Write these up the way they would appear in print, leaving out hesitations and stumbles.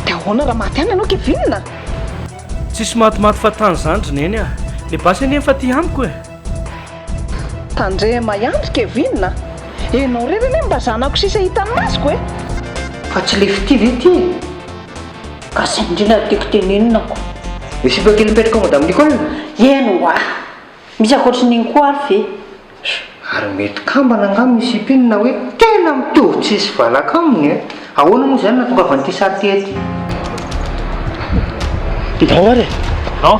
dia ahoana raha maty any ianao kevinina tsisy matimaty fa tany zandry neny a le basy any efa ty amiko e tandre mahandry kevinina enao rerany mba zanako sisa hita ny masiko e fa tsy le fity ve ty ka sy indrindra tiako teneninako de sipakely mipetraka ao madame Nicole eno a misy akoatrin'iny koa ary fe ary mety kambana nga misy ipinina hoe tena mitovy tsisy valaka aminy e ahoana moa zany natonga avy an'ity sary ty ety ndao ary non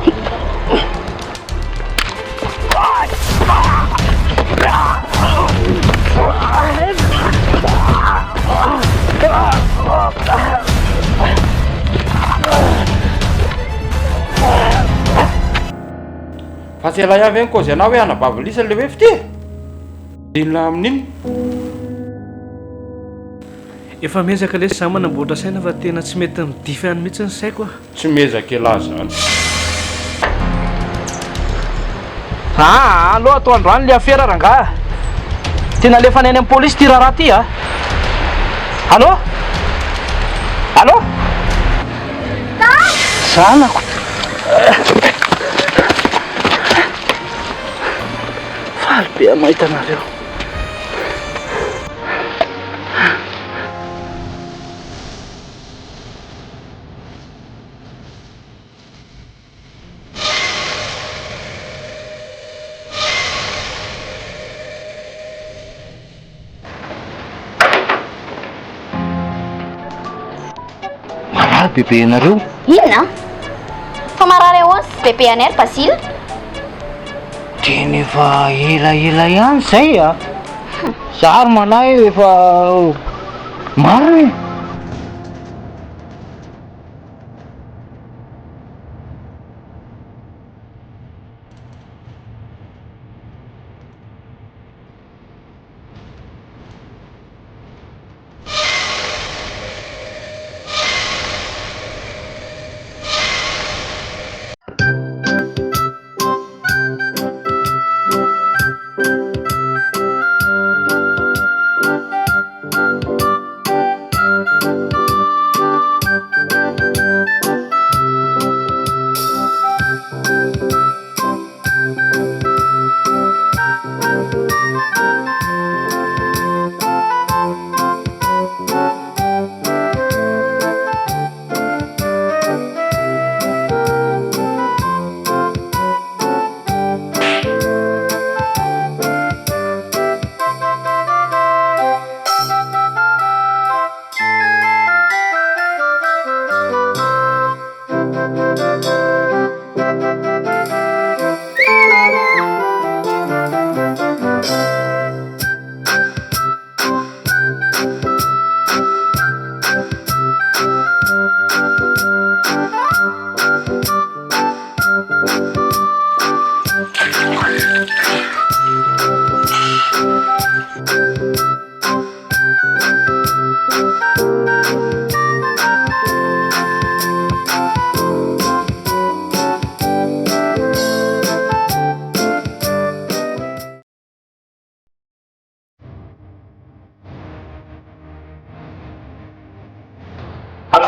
fa tsy ela avy any kozy anao hoe anababilisa le hoe fity inona amin'iny efa mezaka le za manamboatra saina fa tena tsy mety midify any mihitsy ny saiko a tsy mezaka ela zany aloha atao androany le afera ranga tena lefa neny amin'ny polisy ty raharaha ty a allo allo zanako faly be mahita anareo marary bebe anareo inona fa marary ahoana sy bebe any ary Basile teny efa elaela ihany zay a zary malahy efa mariny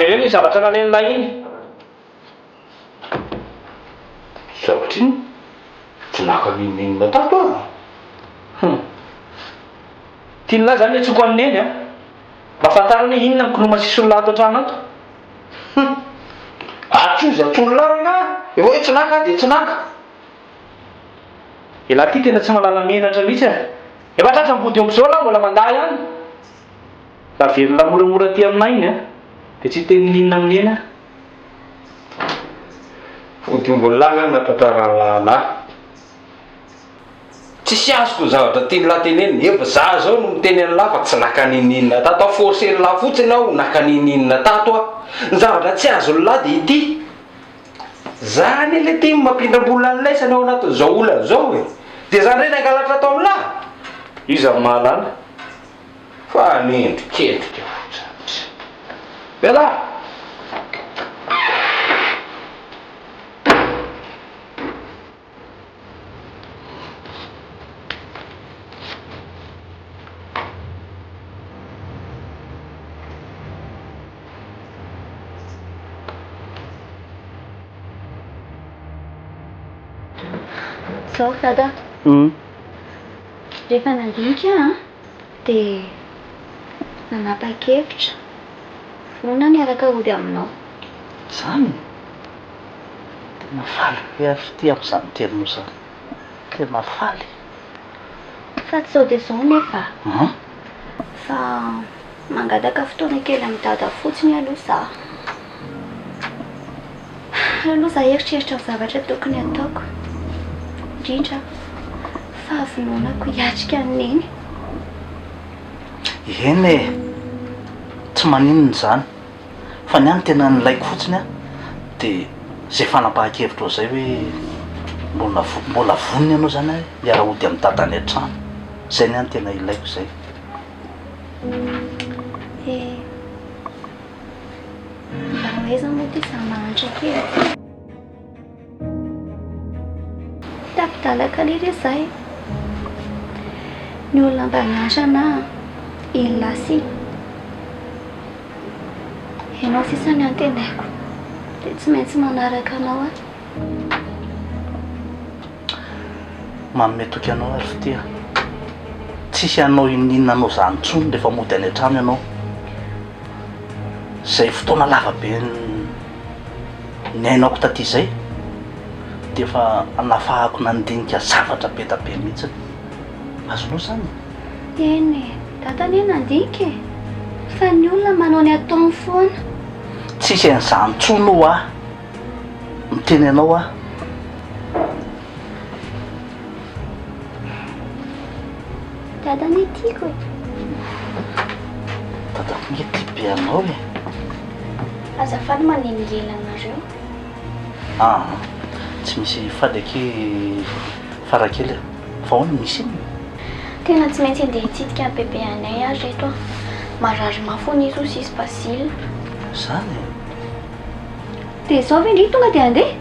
avereo ny zavatra nanenina iny zavatra iny tsy naka ninina tato a tianona zany atsoko amineny a mahafantarana hoe inona mikono masisy olona ato an-trano ato atsozy atsololarana eo hoe tsy naka de tsy naka elahy ty tena tsy malala menatra mihitsy a efa tratra mivody am'izao lahy mbola mandahy ihany la velona moramora ty aminay iny a de tsy teny ninona aminena fodimbolanga natantaralala tsisy azoko zavatra tiany lahy teneny efa za zao no miteny an'lahy fa tsy naka nininna tato a forceny lahy fotsiny aho naka nininna tato a ny zavatra tsy azo ny lahy de ity zany le ty mampindram-bola an'laisany ao anatin'izao olana zao e de zany reny angalatra atao amin'ny lahy iza mahalala fa nendrikendrika fotsiny bela Zao dada, rehefa nandinika dia nanapa-kevitra vonona miaraka hody aminao. Zany tena faly ery ty amin'izany teninao zany, tena faly. Fa tsy zao dia zao nefa. Fa mangataka fotoana kely amin'ny dada fotsiny aloha za. Aloha za eritreritra ny zavatra tokony ataoko. Indrindra fahavononako hiatrika ny neny. Eny e, tsy maninona zany, fa ny any tena nilaiko fotsiny a dia zay fanapahan-kevitra zay hoe mbola vonony ianao zany hiara hody amin'ny dadany an-trano. Zay ny any tena ilaiko zay. Mba hoaiza moa ty za mahantra kely. Tapidalaka lery izay. Ny olona mba miantra na ilasy. Ianao sisa ny antenaiko dia tsy maintsy manaraka anao aho. Manome toky anao ary fitia. Tsisy anao ininona anao zany intsony rehefa mody any an-trano ianao. Zay fotoana lavabe ny ainako taty izay dia efa anafahako nandinika zavatra be da be mihitsy. Azonao zany? Eny e, dada anie nandinika e. Fa ny olona manao ny ataony foana. Tsisy an'izany intsony ao aho, miteny anao aho. Dada anie tiako e. Dada mety be anao e. Azafady maneningely anareo. Tsy misy fady aky Farakely fa hono misy iny. Tena tsy maintsy andeha hitsidika ny bebe anay azy reto a. Marary mafony izy sisy Basile. Zany e. Dia zao ve ndry tonga dia andeha?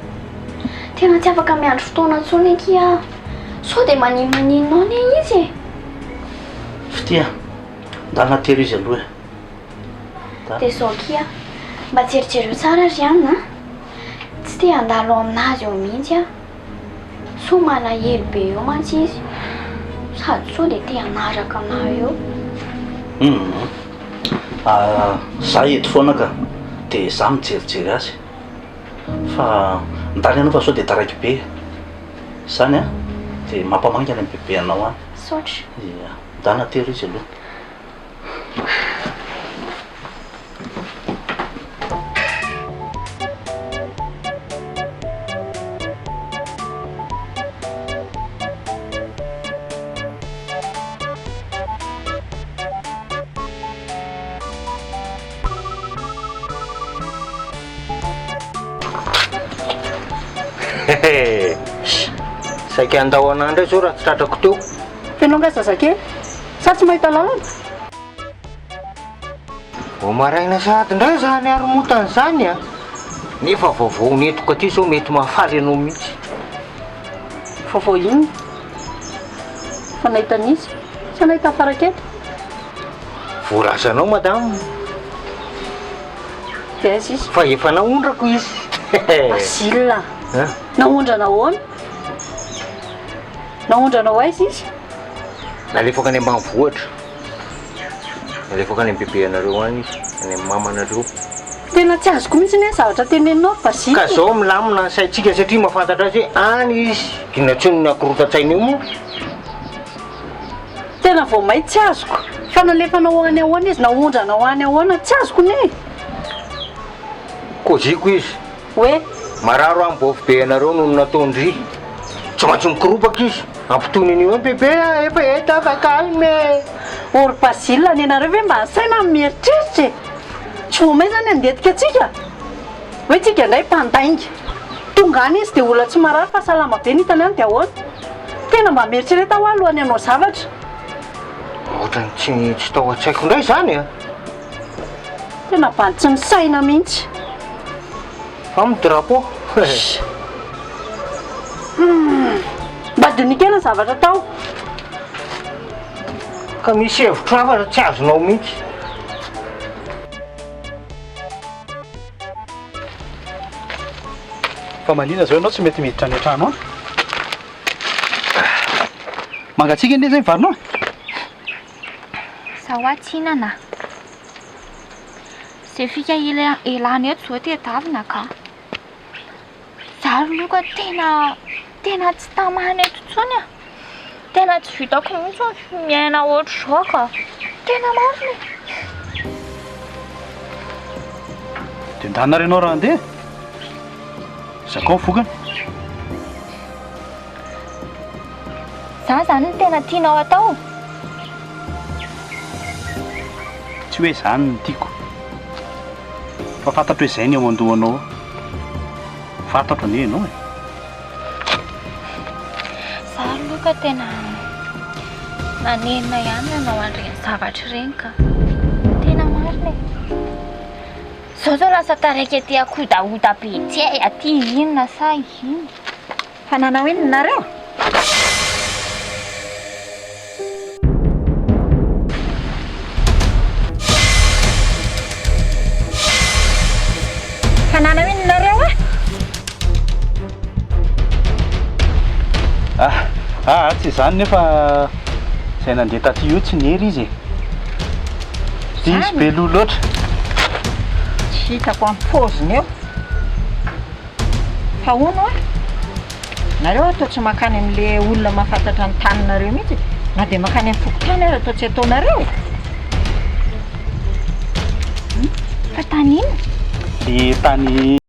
Tena tsy afaka miandry fotoana intsony aky a. Sao dia manimaninao anie izy e. Fitia, ndana tery izy aloha e. Dia zao aky a, mba tserijereo tsara ry anina. Tsy te handalo aminazy eo mihitsy a. So malahelo be eo mantsy izy. Sady so dia te hanaraka anao eo. Za eto foana ka dia za mijerijery azy. Fa ndany anao fa sao dia taraiky be. Zany a dia mampamangana ny bebe anao any. Saotra. Ia, ndana tery izy aloha. Saika andao an'andro zao raha tsy tratrako teo. Ianao nga zazakely, sa tsy mahita lalana? Vao maraina sady indray zany aromotana zany a. Nefa vaovao netoko aty zao mety mahafaly anao mihitsy. Vaovao inona? Fa nahita an'izy? Sa nahita Farakely? Voarazanao madamo. Dia aiza izy? Fa efa naondrako izy. Basile. Naondrana ahoana? Naondrana aiza izy? Nalefaka any ambanivohitra. Nalefaka any bebe anareo any izy, any amin'ny mamanareo. Tena tsy azoko mihitsy ny zavatra teneninao Basile. Ka zao milamina ny saitsika satria mahafantatra azy hoe any izy. Ginatsony ny akorotan-tsaina io moa. Tena vao mahita tsy azoko. Fa nalefanao any ahoana izy, naondrana any ahoana tsy azoko ne. Koziko izy. Hoe? Mararo amin'ny bofy anareo no nataondry. Tsy maintsy mikorobaka izy. Ampitoniny io bebe efa eta fa calme. Ory Basile ny anareo ve mba asaina mieritreritra e. Tsy vomay zany andetika atsika. Hoe tsika indray mpandainga. Tonga any izy dia olona tsy marary fa salama be ny hitany any dia ahoana. Tena mba mieritrereta ho alohany anao zavatra. Ohatrany tsy tao an-tsaiko indray zany a. Tena bantsy ny saina mihitsy. Fa midrapo. Mba dinikena zavatra tao. Ka misy hevitra hafa tsy azonao mihitsy. Fa manina zao ianao tsy mety miditra any an-trano a? mangatsiaka ndre zay varinao zaho atsinana zay fika elany eto zao tedavina ka zaro loka tena tsy tamana eto ntsony a tena tsy vitako mihitsy miaina ohatr' zao ka tena mariny de ndanaryanao raha andeha zakao vokany za zany ny tena tianao atao tsy hoe zany ny tiako fa fantatro hoe zay ny ao an-dohanao fantatro ane ianao e zaro loka tena nanenina ihany nanao an'ireny zavatra ireny ka tena marina zao zao lasa taraiky aty akodaoda be tsy hay aty inona sa ino fa nanao ino nareo fa nanao ino nareo tsy zany nefa zay nandeha taty io tsy niery izy e izy be loha loatra tsy hitako amin'ny paoziny eo fa ono a nareo atao tsy makany amin'le olona mahafantatra ny taninareo mihitsy na dia makany amin'ny fokotany ary atao tsy ataonareo fa tany ino le tany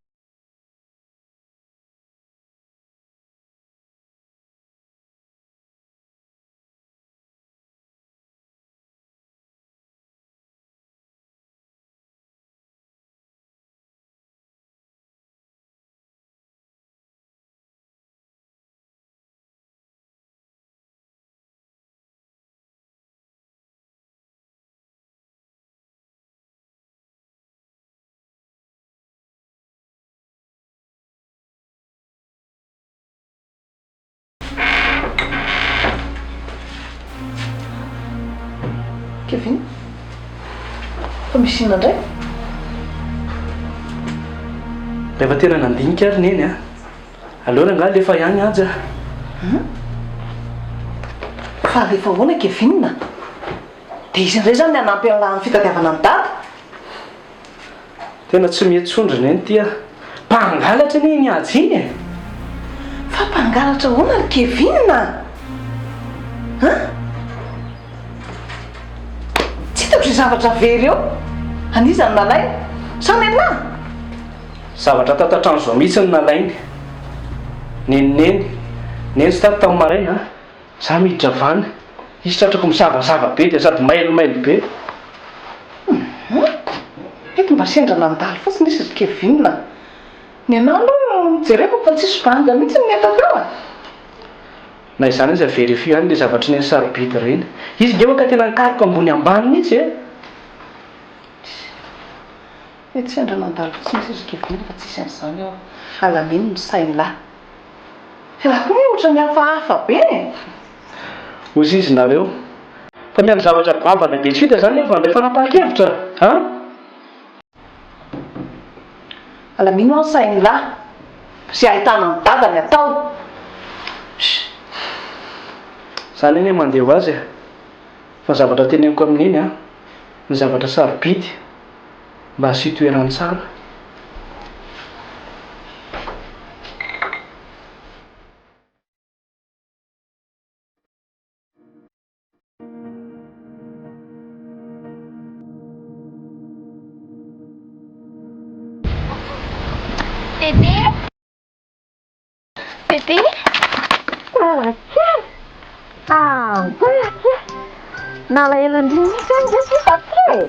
Kevin fa misy inona indray rehefa tena nandinika ary neny a aleora nga lefa ihany aja fa rehefa hoana Kevin dia izy indray zany hanampy amin'ny fitadiavana ny dada tena tsy mihetsondrina eny tya mpangalatra ne ny aja iny e fa mpangalatra hoana ry Kevin tsy hitako izay zavatra very eo anizany nalainy sa nenahy zavatra tatatrano zao mihitsy ny nalainy neny sy tato tamin'ny maraina za miditra vany izy tratrako misavasava be dia sady mailomailo be mety mba sendrana andalo fotsiny izy ry Kevin ny anao aloha mijereko fa tsisy vanga mihitsy nyetaka na izany izy averifio any le zavatra neny sarobidy reny izy nge maka tena nikaroka ambony ambany mihitsy e mety sendrana andalo fotsiny izy ry Kevin fa tsisy an'izany eo alamino ny sainy lahy raha koa ohatra ny hafahafa be ozy izy nareo fa miany zavatra bavana be tsy hita zany nefa andray fanapahan-kevitra alamino ny sainy lahy sy ahitana ny dadany atao zany eny mandeha ho azy fa zavatra teneniko amin'iny ny zavatra sarobidy mba hasitoerany tsara Bébé nalaela ndriny faty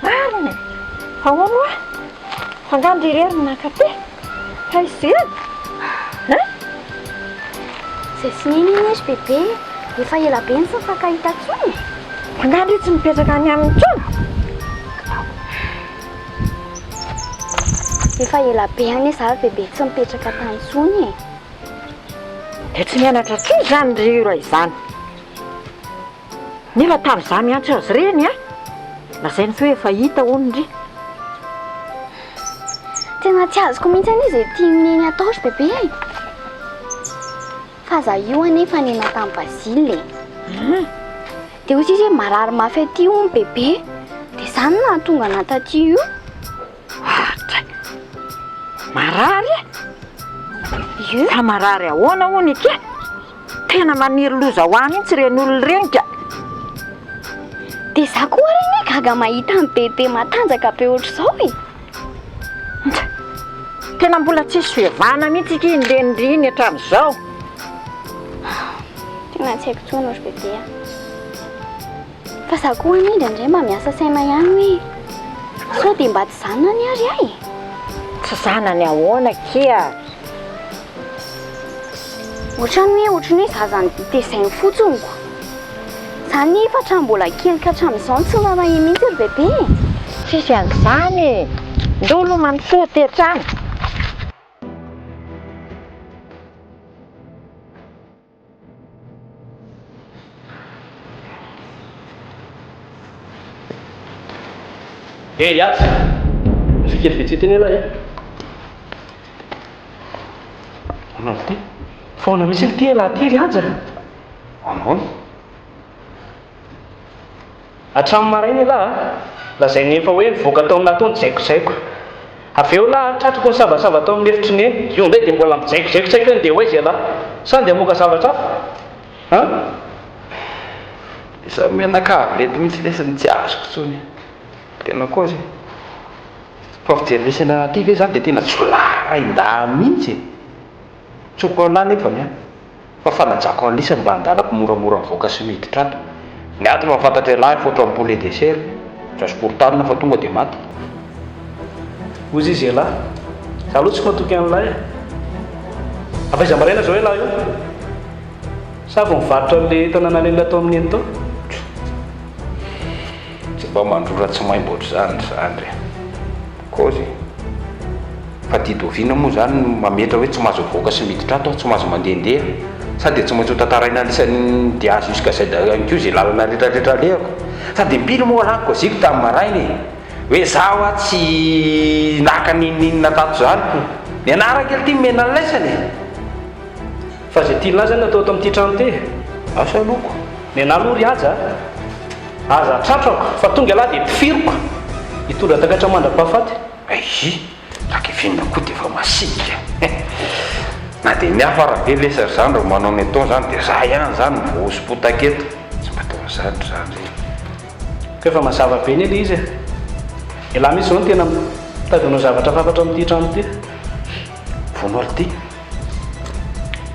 mariny fa ono a fangandry irery nakaty fa izeny zay sy niny iny izy bébé efa ela be ny sy nifankahita tsony fangandry tsy mipetraka any amin'ny tsony efa ela be any zary bébé tsy mipetraka tany tsony dia tsy mianatra tsony zany ry iro izany nefa tamin'izaho miantso azy reny lazay ny fe efa hita onondry tena tsy azoko mihitsy any izy tia mineny ataotry bébé fa za io anefa nena tamin'ny Bazile. Dia hoy sisy hoe marary mafy aty io ny bebe. Dia izany nahatonga nataty io. Marary? Io Fa marary ahoana hono ike? Tena maniry loza ho any mihitsy ren'olona reny ka. dia za koa reny gaga mahita ny bebe matanjaka be ohatr'izao e. Tena mbola tsisy fihevana mihitsy ike indrenindriny hatramin'izao. Tena tsy haiko tsony ohatry bebe a. Fa za koa indraindray mba miasa saina ihany hoe sao dia mba tsy zanona ny ary ahy. Tsy zanany ahoana kia? Ohatrany hoe zazany ditesainy fotsiny ko. Zany fa hatrambola kely ka hatramin'izao tsy narahy mihitsy ry bebe. Tsisy an'izany. Ndolo manosoa tetrany. Yatsy zikely fetsiteny ela e. Anao ty faona misy ty ela ty riaja. Anao hatramin'ny maraina ela lazainy efa hoe nivoaka tao amin'nataony zaikozaiko. Avy eo la tratrako ny savasava tao amin'ny efitry ny eny. Io ndray dia mbola mijaikozaikosaiko dia hoe zay la sa dia moka zavatra hafa. Isa menakavy lety mihitsy lesany tsy azoko tsony. Tena koa zay fa fijery lesena ty ve zany dia tena jolainda mihitsy. Chocolat nefany a fa fanajako an'lisany mba handalako moramora mivoaka sy miditra ato. Ny ato mahafantatra lahy foto amin'ny poulet de chair transportana fa tonga dia maty. Ozy izy ela za aloha tsy matoky an'ilay afaiza maraina zao ela io sa vao mivarotra an'le tanàna lela tao amin'ny eny tao. Tsy mba mandrora tsy maimboatra zany zany kozy fa didovina moa zany mametra hoe tsy mahazo voaka sy miditra ato tsy mahazo mandehandeha sady tsy maintsy ho tantaraina anisan'ny dia azo isika zay ko zay lalana rehetrarehetra lehako sady impily moa laniko ziko tamin'ny marainy hoe zaho a tsy naka nininina tato zany ny anarakely ty mena nlaisany fa zay ty lazany atao ato amin'ity trano ty asa loko ny analory aza aza tratrako fa tonga lahy dia tifiriko hitondra takatra mandra-pahafaty. Raky finina koa dia efa masika na dia miafa rahabe lesary zany ro manao ny atao zany dia za ihany zany voaosy-potaketo tsy mba tao zany zany ko efa mazava be ny ele izy elahy misy zao ny tena mitadinao zavatra fafatra amin'ity trano ity. Voanao ty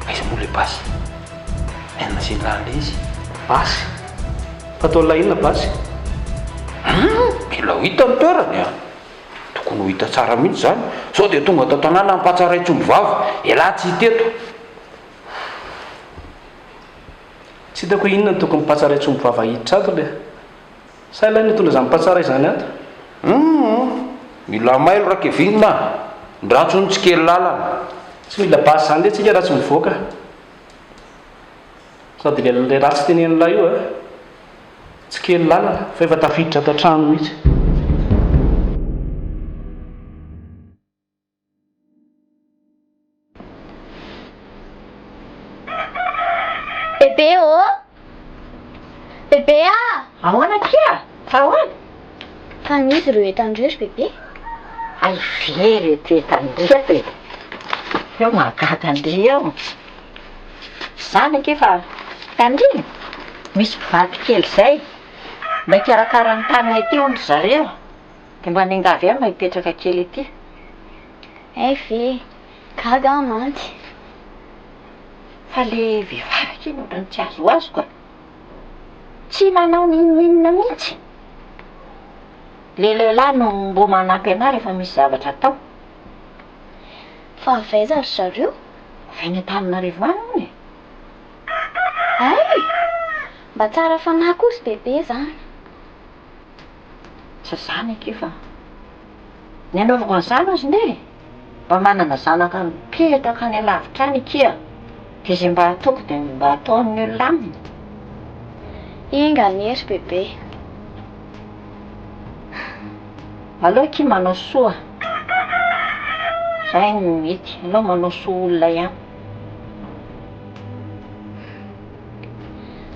aiza moa le basy aina sy nlala izy basy fa tao lainona basy mila ho hita ny toerany a tokony ho hita tsara mihitsy zany sao dia tonga tao tanàna ampatsaray tsombo vava elahy tsy hiteto. Tsy hitako inona ny tokony mpatsaray tsombo vava hiditra ato le sa ilay nitondra zany mpatsaray zany ato. Mila mailo raky vinina ndratsony tsy kely lalana tsy mila basy zany le tsika raha tsy mivoaka sady le raha tsy tenen'ilay io tsy kely lalana fa efa tafiditra ato trano mihitsy. Bebe o bebe a Ahoana kia? Fa ahoana? fa misy ireo entandrery bebe. Ay very eto etandria te. Eo mahagaga andria eo. Zany ake fa tandrina misy mpivarotra kely zay mba hikarakara ny tanana ety ondry zareo dia mba nengavy ihany mba hipetraka kely ety. Ve gaga mantsy Fa le vehivavy kely ohatrany tsy azo azoko tsy manao ninina mihitsy. Le lehilahy no mbo manampy anary efa misy zavatra atao. fa avaiza ry zareo? Avy any Antananarivo any hono. Ay mba tsara fanahy kosa bebe zany. Tsy zany ake fa ny anaovako an'izany azy ne mba manana zanaka mipetraka any alavitra any ikia dia izay mba ataoko dia mba ataon'ny olona aminy. Inga nery bebe. Aleo aky manao soa zay no mety. Aleo manao soa olona ihany.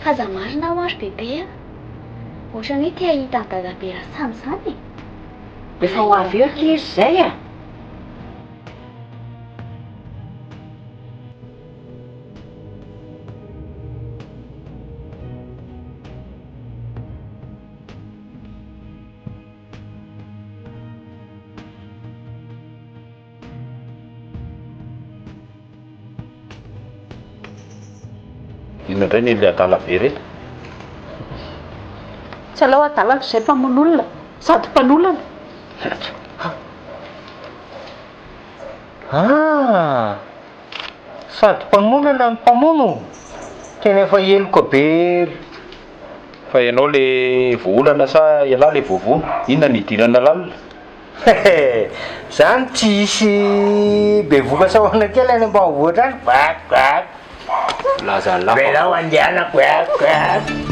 Faza marina ho ary bebe a. Ohatrany hoe te hahita ny dadabe Rasamy izany e. Efa ho avy eo ilay izy izay a. Inona indray ny le adala be reto? Tsy alao adalako izay mpamono'olona sady mpanolana. Sady mpamonana ny mpamono. Tena efa heloka be. Fa ianao le voolana sa ialahy le voavono? Inona ny idirana lalina? Zany tsy hisy be voka sahoana kely any ambanivohitra any. Bak. Lazalafa. Belao andianako.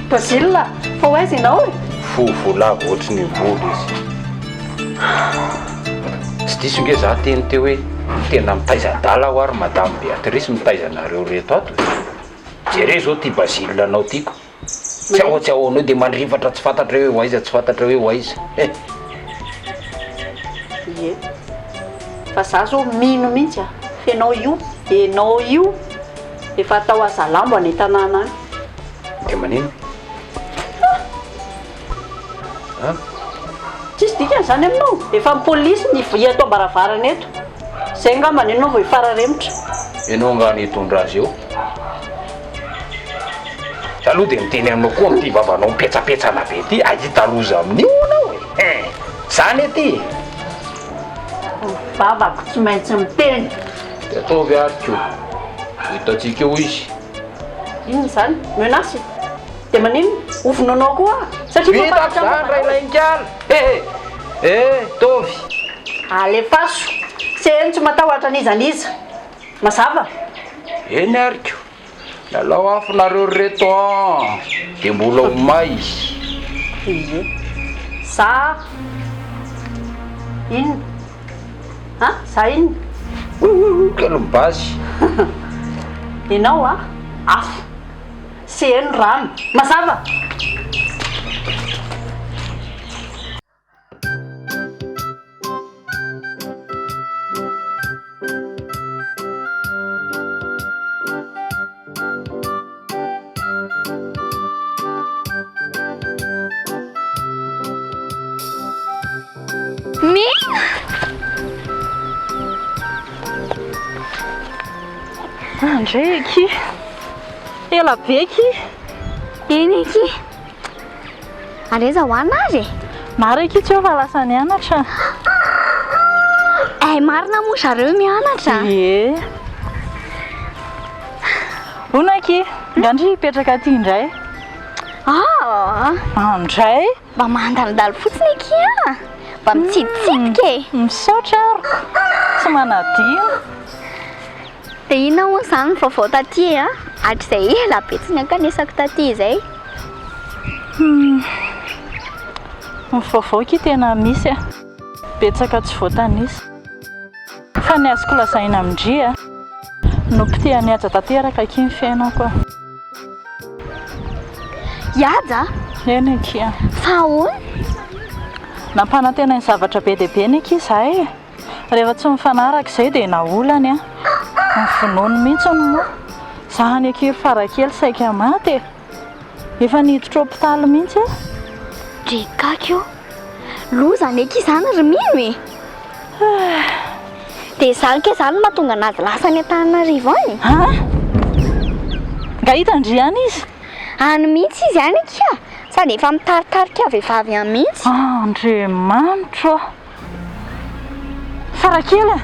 Bazila, fa ho aiza ianao e? Fovolava ohatry ny volo izy. Tsy diso nge za teny teo hoe tena mitaiza-dala ho ary madame Béatrice mitaizanareo reto ato. Jere zao ty Bazila anao tiako. Tsy ahoanao dia mandrivatra tsy fantatra hoe ho aiza, tsy fantatra hoe ho aiza. Ie. Fa za zao mino mihitsy a. Fenao io, enao io. Efa atao azalambo any tanàna any. Dia manino? Tsisy dikany zany aminao. Efa ny polisy ny ato ambaravarana eto. Zay angamba ny anao vao ifararemotra. Ianao angano hitondra azy eo. Aloha dia miteny aminao koa amin'ity vavanao mipetsapetsana be ty ahita loza amin'io anao e. Zany ety. Vavako tsy maintsy miteny. Dia ataovy ary koa. Hitantsika eo izy. Inona zany? Menasy. Dia manino? Ovinanao koa. Satria Vitako zany ray lainkiala. Tovy. Alefaso. Seny tsy matahotra an'izaniza. Mazava? Eny ary koa. Lalao afinareo reto dia mbola ho may. Ie. Za inona? Za inona? Kelim-basy. Ianao afo. Seno rano. Mazava? Andray eky. Ela be eky. Eny eky. Areza hoana azy e? Maro eky tsy eo fa lasa nianatra. Marina moa zareo mianatra. Ie. Ona eky. Ngandry hipetraka aty indray. Andray. Mba mandalindalo fotsiny eky a. Mba mitsiditsika e. Misaotra aroko. Tsy manadino. Dia inona moa izany vaovao taty a? Hatr'izay ela be tsy niankanesako taty izay. Ny vaovao eky tena misy a. Betsaka tsy voatanisa. Fa ny azoko lazaina amindria nompo tia nihaja tanteraka eky ny fiainako a. Hihaja? Eny eky a. Fa ahoana? Nampanantena ny zavatra be dia be eky izahay. Rehefa tsy mifanaraka izay dia naolany a. Ny finoany mihitsy moa. Zahany eky Farakely saika maty e. Efa niditra hôpitaly mihitsy a. Drekaka io. Lozany eky izany ry mino e. Dia izany ke izany mahatonga anazy lasa ny Antananarivo any. Nga hitandriana izy? Any mihitsy izy any eky a. Sady efa mitaritarika vehivavy any mihitsy. Andriamanitra. Farakely e.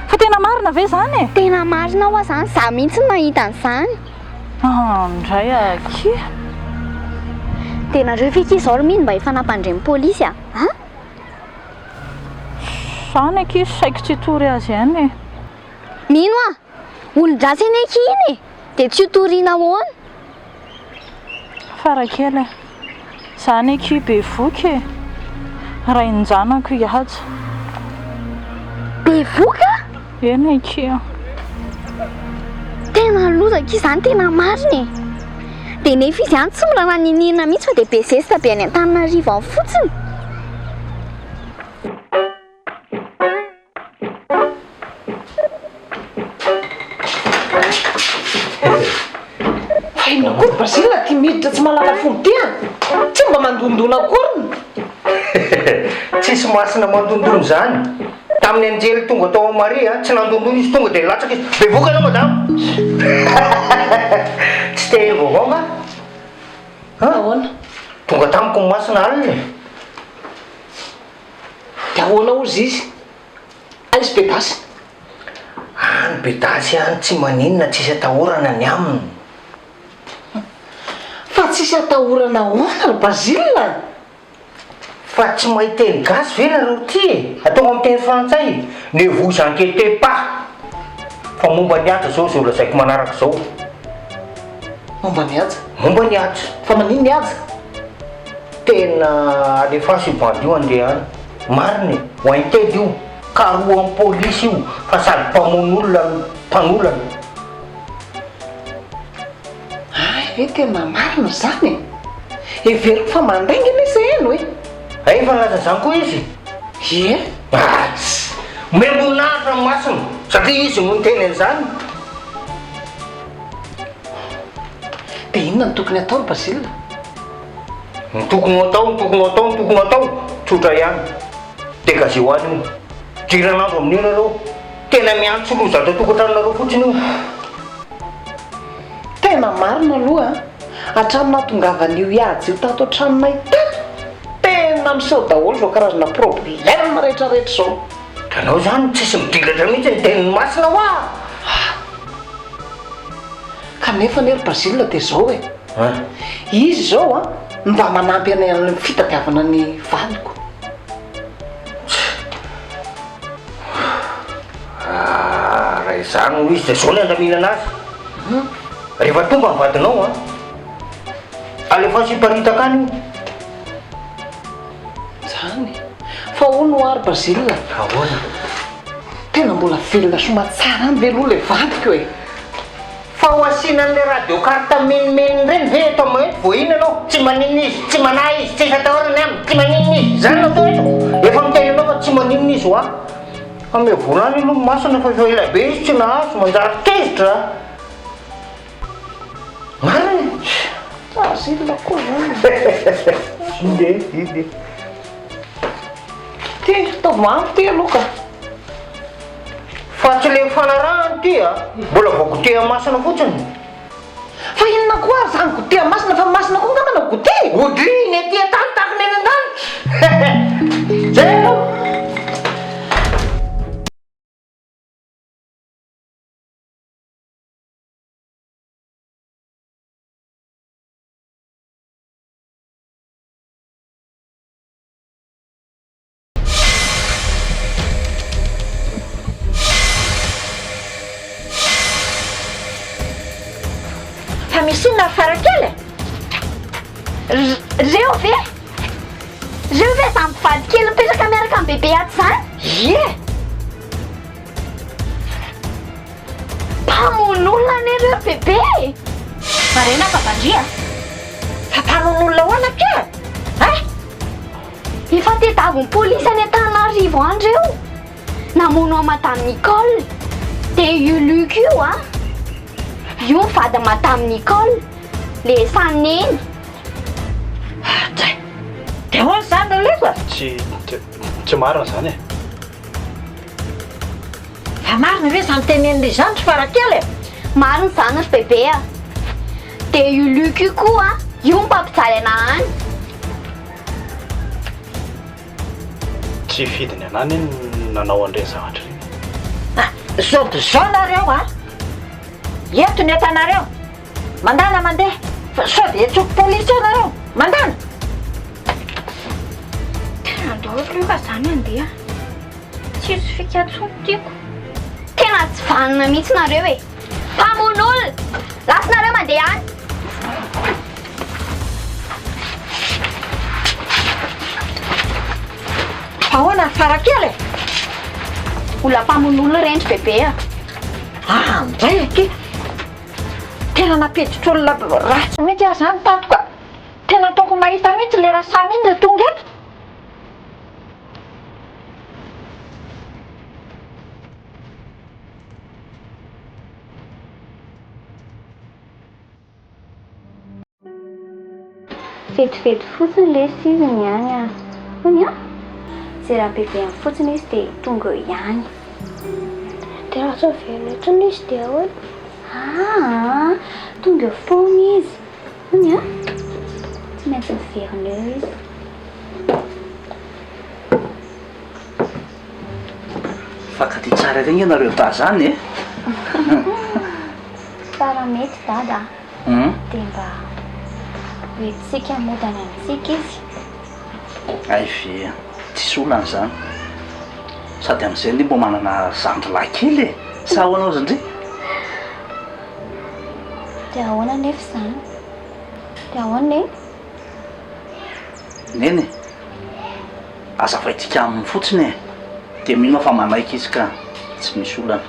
Fa tena marina ve zany e? Tena marina ho zany. Za mihitsy nahita an'izany. Andray aky. Dia nareo ve eky izao ry mino mba efa nampandreny polisy a? Zany eky saiko tsy tory azy ihany e. Mino a? Olon-drasy eny eky iny e. Dia tsy toriana ahoana? Farakely e. Zany eky be voky e. Ray ny-janako hihaja. Be voka? Eny eky a. Tena lozaka izany, tena marina e. dia nefa izy any tsy mbola naninina mihitsy fa dia bezesta be any Antananarivo any fotsiny. fa inona koa Brazila ty miditra tsy mahalala fomba ty any tsy mba mandondona akoriny. Tsisy masina mandondony zany. Tamin'ny anjely tonga tao Maria tsy nandondony izy tonga dia latsaka izy bevoka ianao madamo. Tsy te vaovao nga? Ahoana? Tonga tamiko ny masina alina. Dia ahoana ozy izy? Aizy bedasy? Any bedasy any tsy maninona tsisy atahorana ny aminy. Fa tsisy atahorana ahoana ry Brazila? Fa tsy mahay teny gasy ve nareo ty? Atao amin'ny teny frantsay ne vous inquiétez pas. Fa momba ny aja zao lazaiko manaraka zao. Momba ny aja? Momba ny aja. Fa manino ny aja? Tena alefaso ibandy io andeha any. Mariny ho aintedy io ka roa amin'ny polisy io fa sady mpamon'olona mpanolana. Ay ve tena marina zany e? Everiko fa mandaingana izy eno e? Ay fa laza zany koa izy. Ie? Membonahitra ny masina satria izy no niteny an'izany. Dia inona ny tokony atao ry Brazila? Ny tokony atao tsotra ihany. Teka zay ho any io diranandro amin'io nareo tena miantso loza ato tokantranonareo fotsiny io. Tena marina aloha hatrany nahatongavan'io iady io tato an-tranonay tato tena miseho daholo zao karazana problème rehetrarehetra zao. Tanao zany tsisy midilatra mihitsy ny tenin'ny masina hoa. Kanefa ny ry Brazila dia zao e. Izy zao mba manampy anay amin'ny fitadiavana ny valiko. Raha izany ho izy dia zao ny andaminana azy. Rehefa tonga ny vadinao alefa siparitaka any io. Zany fa hono ary Brazila. Ahoana? Tena mbola velona somary tsara any ve aloha le vadiko e. Fa ho asianan'le radio carte menimeny reny ve atao mahety voahina anao tsy maninona izy tsy manahy izy tsisy atahorana aminy tsy maninona izy zany natao eto. Efa miteny anao fa tsy maninona izy hoa. Ame volany aloha masina fa efa ela be izy tsy nahazo manjary kezitra. Marina. Brazila koa zany. Inde. Ty taovy mamy ty aloha ka. Fa tsy le fanarahany ty mbola voagotea masina fotsiny. Fa inona koa zany gotea masina fa masina koa ngambana gote. Godriny aty atantakiny eny an-dany. Zay alo. Fa misy inona Farakely? Reo ve zany vadikely mipetraka miaraka amin'ny bebe aty zany? Ie. Mpamon'olona anareo bebe. Marena fa vandria. Fa mpanon'olona hoana ke? Efa tedavon'ny polisy any Antananarivo any reo. Namono a Madame Nicole. Dia io Luc io io ny vady Madame Nicole le saneny. Dia hoana zany alefa? Tsy marina zany e. Fa marina ve zany tenen'le zany tsy Farakely? Marina zany ry bebe Dia io Luc io koa io mpampijaly ana any. Tsy fidiny anany nanao an'ireny zavatra ireny. Zao dia zao nareo eto ny atanareo mandana mandeha sao dia etsoko polisy ao nareo mandana. Tena andao ka zany andeha tsisy fikatsono tiako. Tena tsy vanina mihitsy nareo e. Mpamon'olona lasinareo mandeha any. Ahoana Farakely? Olona mpamon'olona rentry bebe Ndray ake. tena napetitra olona ratsy mihitsy aho zany tantoka. Tena ataoko mahita mihitsy le raha samy iny le tonga eto. Vetivety fotsiny le siziny ihany a. Hony a? Zay raha bebe amin'ny fotsiny izy dia tonga ihany. Dia raha tsy velatra izy dia ahoana? Tonga foana izy. Hony a? Tsy maintsy miverina eo izy. Fankaty tsara regny ianareo tazany e. Tsara mety dada. Dia mba hoentsika modana amintsika izy. Ay ve tsisy olana zany sady amin'izay ny mbo manana zandrilahy kely e. Sa ahoana ozy ndry? Dia ahoana nefa izany? Dia ahoana e? Neny azavaitsika aminy fotsiny e. Dia mino fa manaiky izy ka tsy misy olana.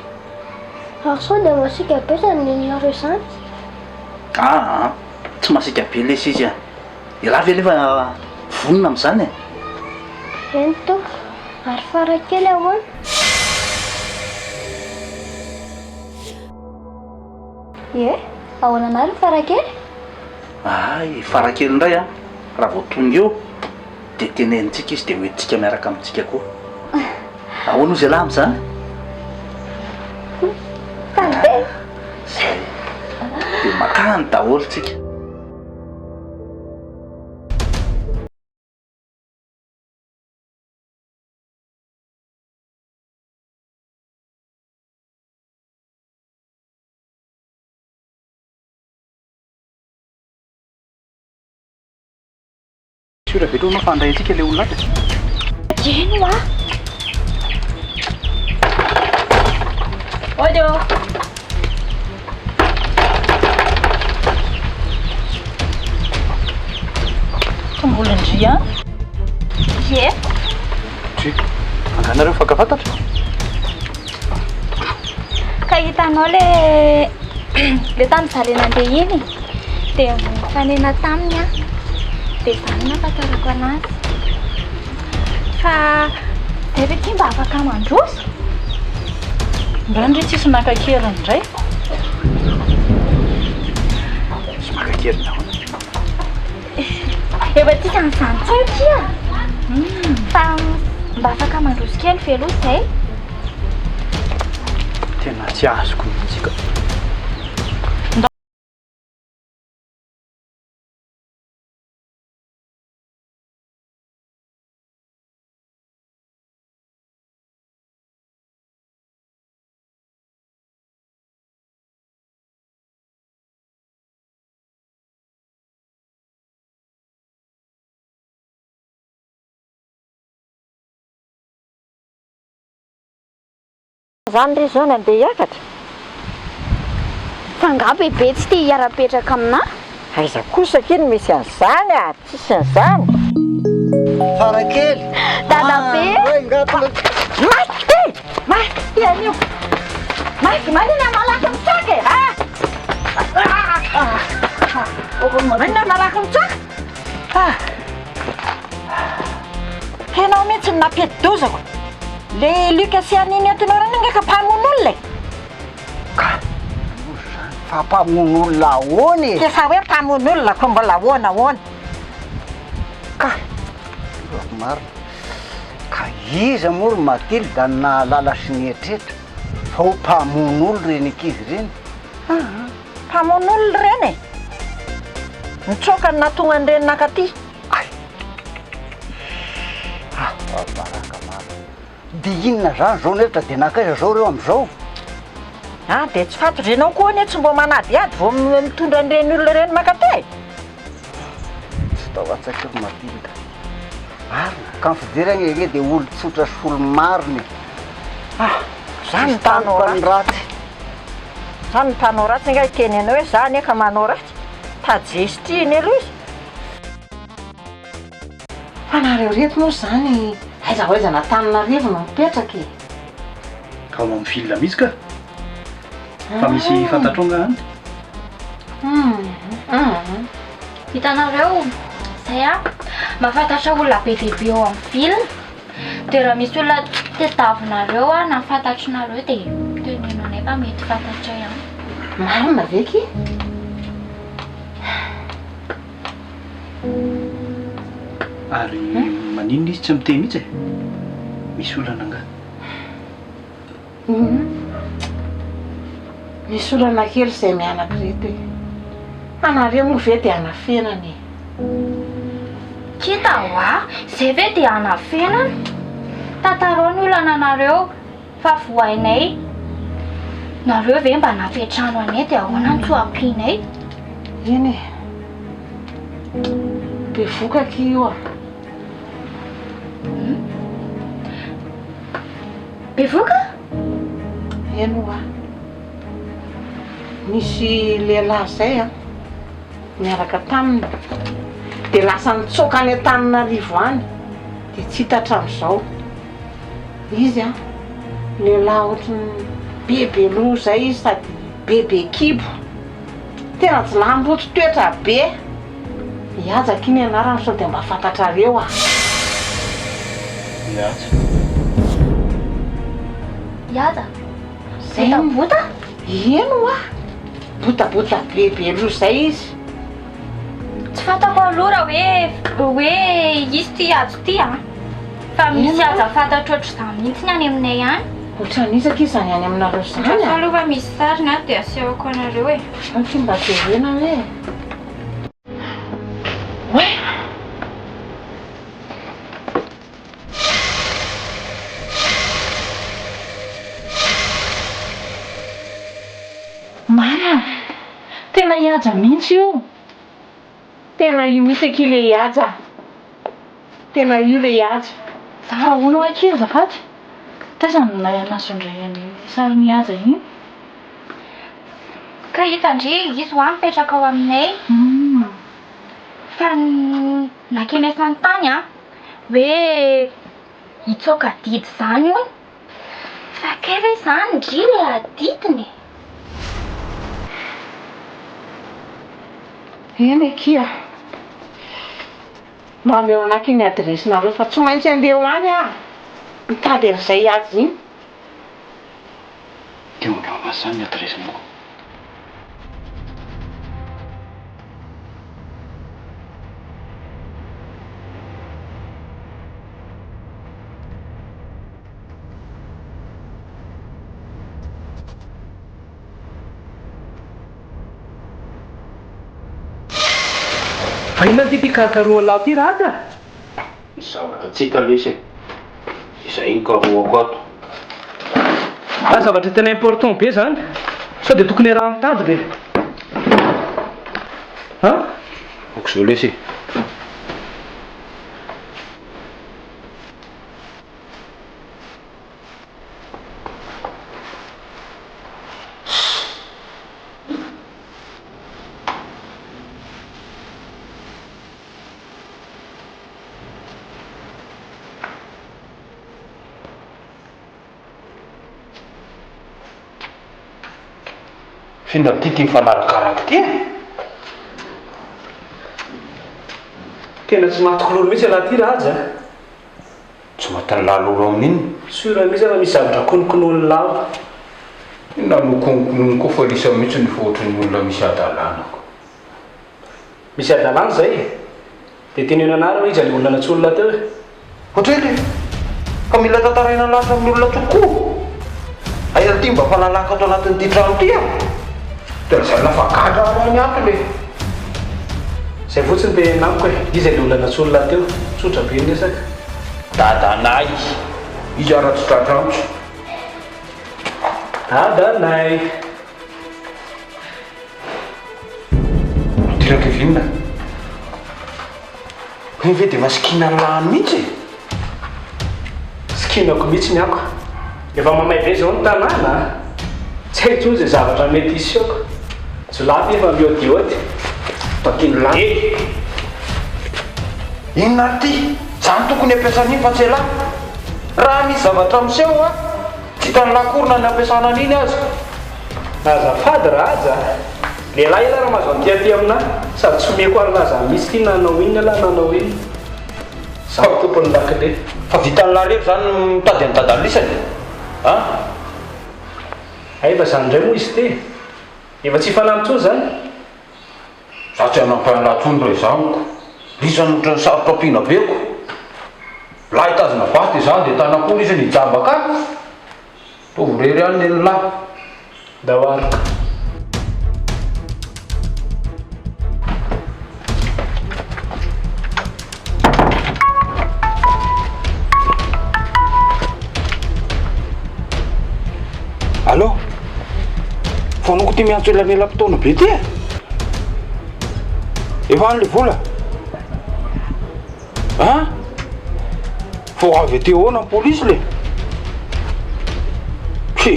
Ary sao dia masika be izany ninareo izany? Tsy masika be lesy izy a. Ela ve lefa vonona amin'izany e? Eny to, ary Farakely ahoana? Ahoana anary Farakely? Ay, Farakely indray a. Raha vao tonga eo dia tenenintsika izy dia hoentintsika miaraka amintsika koa. Ahoana ozy ala amin'izany? Tanbe. Zay. Dia makany daholo tsika. Sura vedo mafandray antsika le olona aty. Eno a? Odio. Tombolindry a? Ye. Tsy. Anganareo fankafantatra? Ka hitanao le tany zale nandeha iny dia mifanena taminy a. Dia izany nahafantarako anazy. Fa zay ve ty mba afaka mandroso? Ndrandry tsisy nakakely indray. Tsy makakely nahoana. Efa tika n'izany tsao tia. Fa mba afaka mandroso kely ve aloha izay? Tena tsy azoko mihitsy ka. Zany ry zao nandeha hiakatra. Fa nga bebe tsy tia hiara-petraka amina? Aiza kosa kiny misy an'izany a, tsisy an'izany. Farakely. Dada be. Maty an'io. Maty manina malaky mitsaka e. Manina malaky mitsaka. Hainao mihitsy ny napeti-dozako. Le Luka sy aniny atinao reny nga ka mpamono olona e. Fa mpamono olona ahoana e? Ke fa hoe mpamono olona ko mbola ahoana. Ka maro. Ka iza moa ry Matilda da nahalala sy nietreta fa ho mpamono olo reny ankizy reny. Mpamono olona reny e. Mitsoka ny natonga an'ireny nakaty. Baraka maro. Dia inona zany zao nefa dia nakaiza zao reo amin'izao? Dia tsy fatorenao koa ne tsy mbo manadiady vao mitondra an'ireny olona reny makaty. Tsy tao atsakako Matilda. Marina, ka mifidirana ege dia olo tsotra sy olo marina. Zany ny tanao ratsy. ratsy. Zany ny tanao ratsy nga itenenao hoe za nefa manao ratsy. Tajestriny aloha izy. Fa nareo reto moa zany aiza ho aiza n'Antananarivo no mipetraka e. Ka ao amin'ny vilona mihitsy ka. Fa misy fantatrao nga any? Hitanareo, izay a mahafantatra olona be lehibe eo amin'ny ville dia raha misy olona tadiavinareo a na fantatrinareo dia tenenao nefa mety fantatra ihany. Marina veky? Ary maninona izy tsy miteny mihitsy e? Misy olana nga? Misy olana kely izay mianaka reto e. Anareo moa ve dia hanafenany? Kita hoa, izay ve dia hanafenana? Tantarao ny olana anareo fa vohainay. Nareo ve mba napetrano anay dia ahoana ny tsoampianay? Eny e. Be vokaka io a. Bevoka? Eny hoa. Misy lehilahy izay a miaraka taminy dia lasa nitsoaka any Antananarivo any dia tsy hita hatramin'izao. Izy a lehilahy ohatrany bebe loha izay izy sady bebe kibo. Tena tsy lamboto toetra be. Iazaka iny anarany sao dia mba fantatrareo a. Iaza. Iaza? Bota? Eno a. Botabota bebe loha izay izy. Tsy fantako aloha raha hoe izy ty azo ty a. Fa misy aza fantatra ohatr'izany mihitsy ny any aminay any. Ohatran'izaka izy any aminareo izany Fa aloha misy sariny a dia asehoko anareo e. Tsy mba jerena hoe. Hoe. Marina, tena hihaja mihitsy io. Tena io mihitsy aky le hihaja. Tena io le hihaja. Fa hono aky azafady. Taiza nasondray any sary mihaja iny? Ka hitandry izy ho mipetraka ao aminay. Fa nakenay fanontany a hoe hitsoaka didy izany hono. Fa kay ve izany ndry le adidiny? Eny akia. Mameo anaky ny adresinareo fa tsy maintsy andeha ho any a. Mitady an'izay azy iny. Eo ny adresinao. Fa inona ty pikakaroa lahy ty raha ka? Zavatra tsy hita lesy e. Izay iny karoako ato. Zavatra tena important be zany. Sao dia tokony raha mitady be. Okizao lesy. Findra ty mifanarakaraka ty e. Tena tsy mahatokololo mihitsy alahy ty raha aza. Tsy mahatany lalolo amin'iny. Sura mihitsy raha misy zavatra konokonolo lava. Inona no konokonono koa fa lisa mihitsy ny fohatry ny olona misy adalanako. Misy adalana zay. Dia teneno anareo hoe izy any olona tsy olona teo e. Ohatrany fa mila tantaraina lahatra amin'ny olona tokoa. Aiza ty mba fahalalaka ato anatin'ity trano ty a. Tena izay lafa gadra any ato le. Izay fotsiny dia namiko e. Izy any olona tsy olona teo. Tsotra be ny resaka. Dadanay. Izy ara-tsy tratrantsy. Dadanay. Tiraka vinona. Hoe ve dia masikina lany mihitsy e. Sikinako mihitsy ny ako. Efa mamay be zao ny tanàna. Tsy haiko izay zavatra mety isyoko. Jolafy efa miodiody. Takiny lany. Inona ty? Zany tokony ampiasan'iny fa tsy elahy. Raha misy zavatra miseho a, tsy hitany lakorona ny ampiasana an'iny azy. Azafady raha aza. lehilahy ela raha mahazo an'ty amina sady tsy omeko alaza misy ty nanao iny ala nanao iny za tompony lakile fa vitan'lareo zany mitady amin'ny dadalisany a aiva zany indray moa izy te efa tsy fanamitsony zany za tsy anampahanlatsony re zaniko lisany otrany sarotra ampiana beko lahy tazona basy de za de tanak'olo izy nijabaka tovorery any ny lahy da hoarika allo fonoko ty miantso elanelam-potoana be ty e efa an'le vola a fo avy aty ahoana ny polisy le si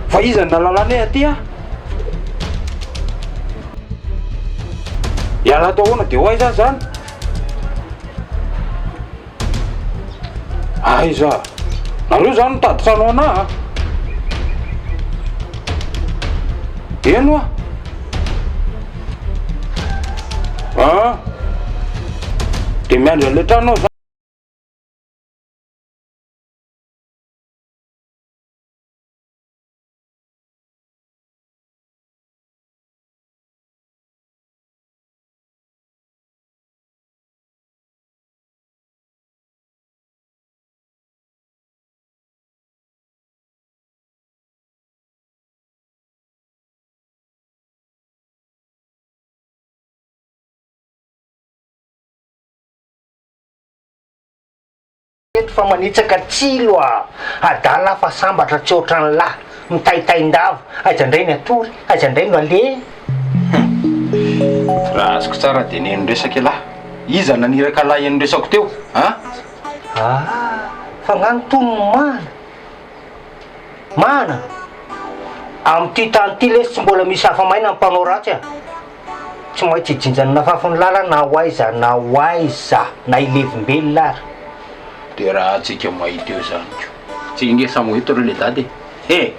fa iza ny nalalana aty a iala ato ahoana de ho aiza zany aiza nareo zany mitady trano ana eno a de miandry an'le tranonao zany fa manitsaka tsilo adala fa sambatra tsy ohatran'ny lahy mitaitaindavo aizandray ny atory aizandray no ale raha azoko tsara de neno resaka lahy iza naniraka lahy eno resako teo a fa gnanotono mana am'ty tany ty lesy tsy mbola misy hafa maina ampanao ratsy a tsy maintsy ijinjany nafafiny lala na hoaiza na ilevim-bely lara de raha atsika mahita eo zany ko tsy ingesa mohito reo le dady e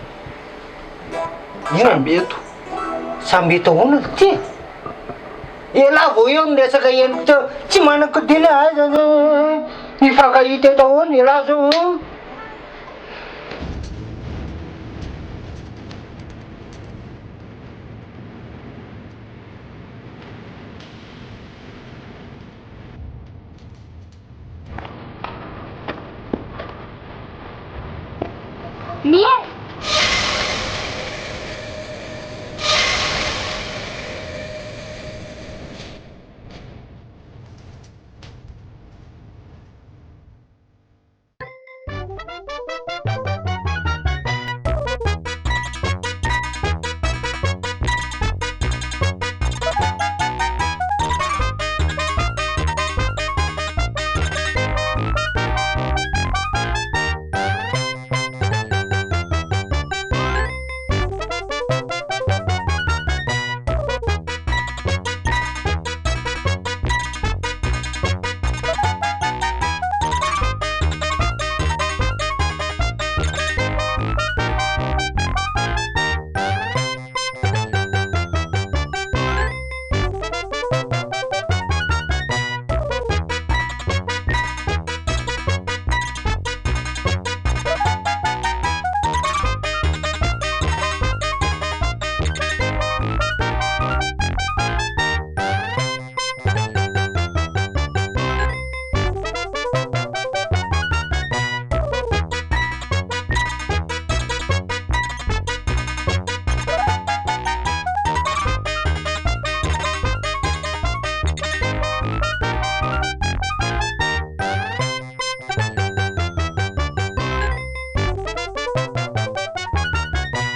samby eto ahoana ty ela vo eo niresaka eniko teo tsy manako dily aiza nifankahita eto ahoana ela zao Mie